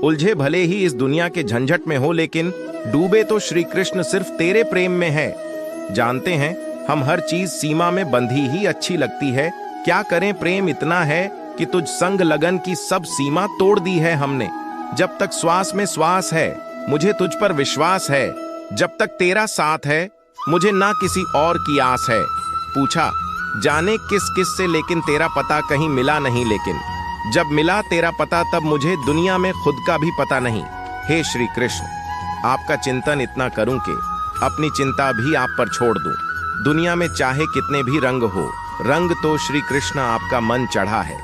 उलझे भले ही इस दुनिया के झंझट में हो, लेकिन डूबे तो श्री कृष्ण सिर्फ तेरे प्रेम में है। जानते हैं हम हर चीज सीमा में बंधी ही अच्छी लगती है। क्या करें, प्रेम इतना है कि तुझ संग लगन की सब सीमा तोड़ दी है हमने। जब तक श्वास में श्वास है मुझे तुझ पर विश्वास है। जब तक तेरा साथ है मुझे ना किसी और की आस है। पूछा जाने किस किस से, लेकिन तेरा पता कहीं मिला नहीं। लेकिन जब मिला तेरा पता तब मुझे दुनिया में खुद का भी पता नहीं। हे श्री कृष्ण, आपका चिंतन इतना करूं कि अपनी चिंता भी आप पर छोड़ दूं। दुनिया में चाहे कितने भी रंग हो, रंग तो श्री कृष्ण आपका मन चढ़ा है।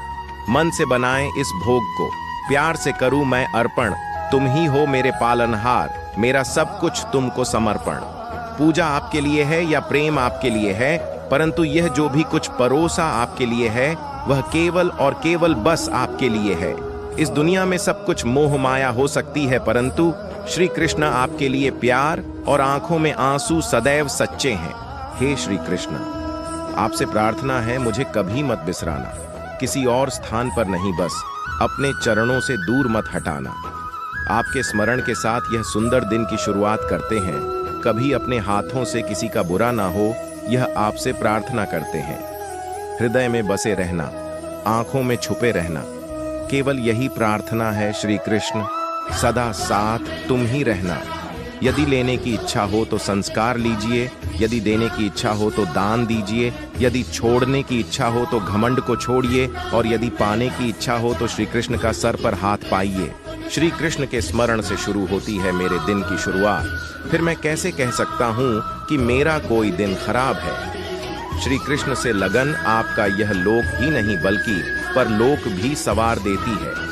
मन से बनाए इस भोग को, प्यार से करूं मैं अर्पण। तुम ही हो मेरे पालनहार, मेरा सब कुछ तुमको समर्पण। पूजा आपके लिए है या प्रेम आपके लिए है, परंतु यह जो भी कुछ परोसा आपके लिए है वह केवल और केवल बस आपके लिए है। इस दुनिया में सब कुछ मोह माया हो सकती है, परंतु श्री कृष्ण आपके लिए प्यार और आंखों में आंसू सदैव सच्चे हैं। हे श्री कृष्ण, आपसे प्रार्थना है मुझे कभी मत बिसराना। किसी और स्थान पर नहीं, बस अपने चरणों से दूर मत हटाना। आपके स्मरण के साथ यह सुंदर दिन की शुरुआत करते हैं। कभी अपने हाथों से किसी का बुरा ना हो, यह आपसे प्रार्थना करते हैं। हृदय में बसे रहना, आंखों में छुपे रहना, केवल यही प्रार्थना है श्री कृष्ण। सदा साथ तुम ही रहना। यदि लेने की इच्छा हो तो संस्कार लीजिए, यदि देने की इच्छा हो तो दान दीजिए, यदि छोड़ने की इच्छा हो तो घमंड को छोड़िए, और यदि पाने की इच्छा हो तो श्री कृष्ण का सर पर हाथ पाइए। श्री कृष्ण के स्मरण से शुरू होती है मेरे दिन की शुरुआत। फिर मैं कैसे कह सकता हूँ कि मेरा कोई दिन खराब है। श्री कृष्ण से लगन आपका यह लोक ही नहीं बल्कि परलोक भी सवार देती है।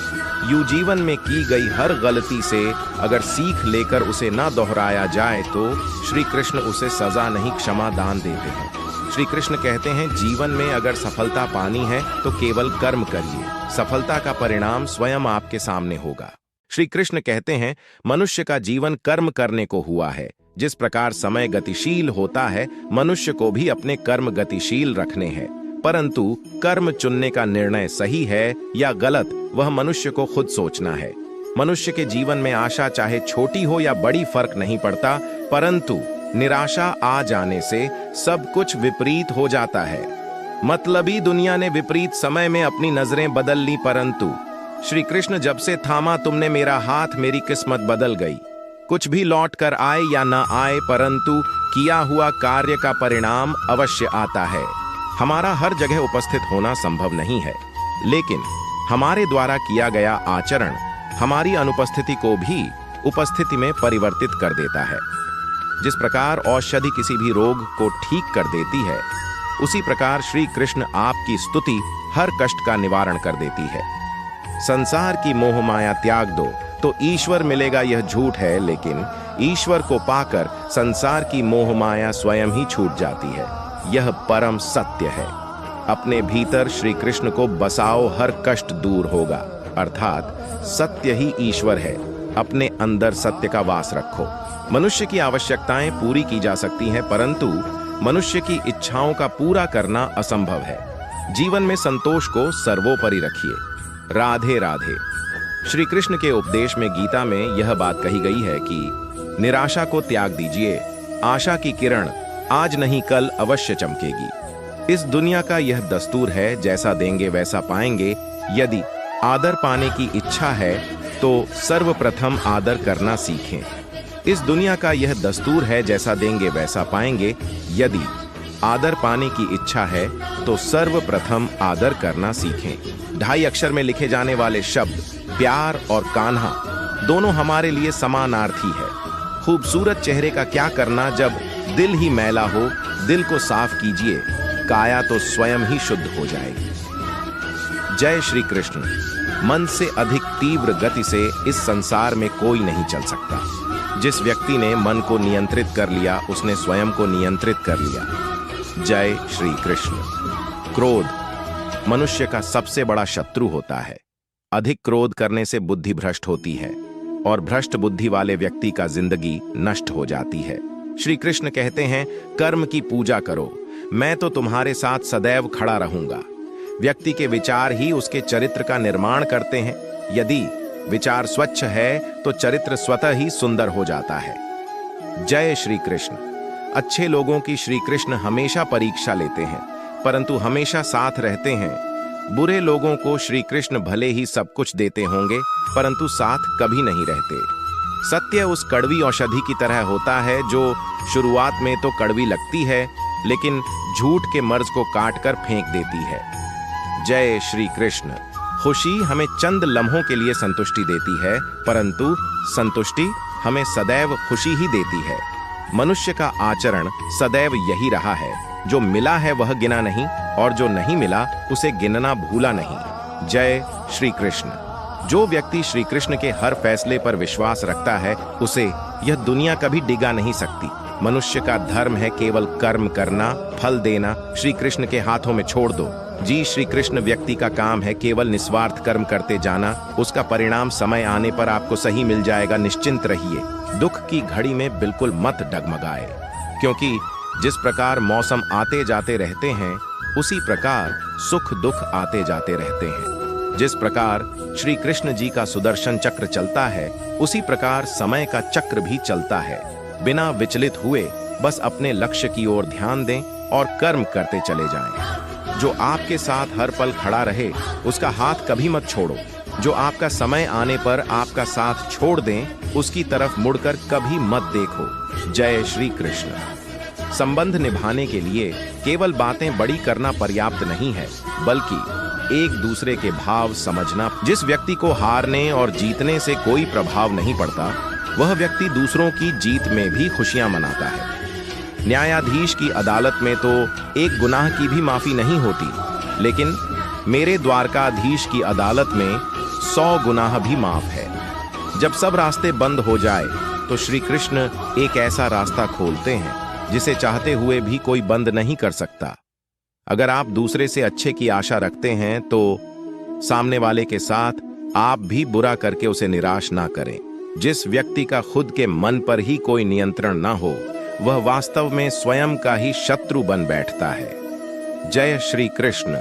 यूं जीवन में की गई हर गलती से अगर सीख लेकर उसे ना दोहराया जाए तो श्री कृष्ण उसे सजा नहीं क्षमा दान देते हैं। श्री कृष्ण कहते हैं जीवन में अगर सफलता पानी है तो केवल कर्म करिए, सफलता का परिणाम स्वयं आपके सामने होगा। श्री कृष्ण कहते हैं मनुष्य का जीवन कर्म करने को हुआ है। जिस प्रकार समय गतिशील होता है, मनुष्य को भी अपने कर्म गतिशील रखने हैं, परंतु कर्म चुनने का निर्णय सही है या गलत वह मनुष्य को खुद सोचना है। मनुष्य के जीवन में आशा चाहे छोटी हो या बड़ी फर्क नहीं पड़ता, परंतु निराशा आ जाने से सब कुछ विपरीत हो जाता है। मतलबी दुनिया ने विपरीत समय में अपनी नजरें बदल ली, परंतु श्री कृष्ण जब से थामा तुमने मेरा हाथ, मेरी किस्मत बदल गई। कुछ भी लौट कर आए या ना आए, परंतु किया हुआ कार्य का परिणाम अवश्य आता है। हमारा हर जगह उपस्थित होना संभव नहीं है, लेकिन हमारे द्वारा किया गया आचरण हमारी अनुपस्थिति को भी उपस्थिति में परिवर्तित कर देता है। जिस प्रकार औषधि किसी भी रोग को ठीक कर देती है, उसी प्रकार श्री कृष्ण आपकी स्तुति हर कष्ट का निवारण कर देती है। संसार की मोह माया त्याग दो तो ईश्वर मिलेगा, यह झूठ है, लेकिन ईश्वर को पाकर संसार की मोह माया स्वयं ही छूट जाती है। यह परम सत्य है। अपने भीतर श्री कृष्ण को बसाओ, हर कष्ट दूर होगा। अर्थात सत्य ही ईश्वर है। अपने अंदर सत्य का वास रखो। मनुष्य की आवश्यकताएं पूरी की जा सकती हैं, परंतु मनुष्य की इच्छाओं का पूरा करना असंभव है। जीवन में संतोष को सर्वोपरि रखिए। राधे राधे। श्री कृष्ण के उपदेश में, गीता में यह बात कही गई है कि निराशा को त्याग दीजिए। आशा की किरण आज नहीं कल अवश्य चमकेगी। इस दुनिया का यह दस्तूर है, जैसा देंगे वैसा पाएंगे। यदि आदर पाने की इच्छा है तो सर्वप्रथम आदर करना सीखें। इस दुनिया का यह दस्तूर है, जैसा देंगे वैसा पाएंगे। यदि आदर पाने की इच्छा है तो सर्वप्रथम आदर करना सीखें। 2.5 अक्षर में लिखे जाने वाले शब्द प्यार और कान्हा दोनों हमारे लिए समानार्थी है। खूबसूरत चेहरे का क्या करना जब दिल ही मैला हो। दिल को साफ कीजिए, काया तो स्वयं ही शुद्ध हो जाएगी। जय श्री कृष्ण। मन से अधिक तीव्र गति से इस संसार में कोई नहीं चल सकता। जिस व्यक्ति ने मन को नियंत्रित कर लिया, उसने स्वयं को नियंत्रित कर लिया। जय श्री कृष्ण। क्रोध मनुष्य का सबसे बड़ा शत्रु होता है। अधिक क्रोध करने से बुद्धि भ्रष्ट होती है और भ्रष्ट बुद्धि वाले व्यक्ति का जिंदगी नष्ट हो जाती है। श्री कृष्ण कहते हैं कर्म की पूजा करो, मैं तो तुम्हारे साथ सदैव खड़ा रहूंगा। व्यक्ति के विचार ही उसके चरित्र का निर्माण करते हैं। यदि विचार स्वच्छ है तो चरित्र स्वतः ही सुंदर हो जाता है। जय श्री कृष्ण। अच्छे लोगों की श्री कृष्ण हमेशा परीक्षा लेते हैं, परंतु हमेशा साथ रहते हैं। बुरे लोगों को श्री कृष्ण भले ही सब कुछ देते होंगे, परंतु साथ कभी नहीं रहते। सत्य उस कड़वी औषधि की तरह होता है जो शुरुआत में तो कड़वी लगती है, लेकिन झूठ के मर्ज को काट कर फेंक देती है। जय श्री कृष्ण। खुशी हमें चंद लम्हों के लिए संतुष्टि देती है, परंतु संतुष्टि हमें सदैव खुशी ही देती है। मनुष्य का आचरण सदैव यही रहा है, जो मिला है वह गिना नहीं, और जो नहीं मिला उसे गिनना भूला नहीं। जय श्री कृष्ण। जो व्यक्ति श्री कृष्ण के हर फैसले पर विश्वास रखता है, उसे यह दुनिया कभी डिगा नहीं सकती। मनुष्य का धर्म है केवल कर्म करना, फल देना श्री कृष्ण के हाथों में छोड़ दो। जी श्री कृष्ण व्यक्ति का काम है केवल निस्वार्थ कर्म करते जाना, उसका परिणाम समय आने पर आपको सही मिल जाएगा, निश्चिंत रहिए। दुख की घड़ी में बिल्कुल मत डगमगाए, क्योंकि जिस प्रकार मौसम आते जाते रहते हैं, उसी प्रकार सुख दुख आते जाते रहते हैं। जिस प्रकार श्री कृष्ण जी का सुदर्शन चक्र चलता है, उसी प्रकार समय का चक्र भी चलता है। बिना विचलित हुए बस अपने लक्ष्य की ओर ध्यान दें और कर्म करते चले जाएं। जो आपके साथ हर पल खड़ा रहे, उसका हाथ कभी मत छोड़ो। जो आपका समय आने पर आपका साथ छोड़ दें, उसकी तरफ मुड़कर कभी मत देखो। जय श्री कृष्ण। संबंध निभाने के लिए केवल बातें बड़ी करना पर्याप्त नहीं है, बल्कि एक दूसरे के भाव समझना। जिस व्यक्ति को हारने और जीतने से कोई प्रभाव नहीं पड़ता, वह व्यक्ति दूसरों की जीत में भी खुशियां मनाता है। न्यायाधीश की अदालत में तो एक गुनाह की भी माफी नहीं होती, लेकिन मेरे द्वारकाधीश की अदालत में 100 गुनाह भी माफ है। जब सब रास्ते बंद हो जाए तो श्री कृष्ण एक ऐसा रास्ता खोलते हैं जिसे चाहते हुए भी कोई बंद नहीं कर सकता। अगर आप दूसरे से अच्छे की आशा रखते हैं तो सामने वाले के साथ आप भी बुरा करके उसे निराश ना करें। जिस व्यक्ति का खुद के मन पर ही कोई नियंत्रण ना हो, वह वास्तव में स्वयं का ही शत्रु बन बैठता है। जय श्री कृष्ण।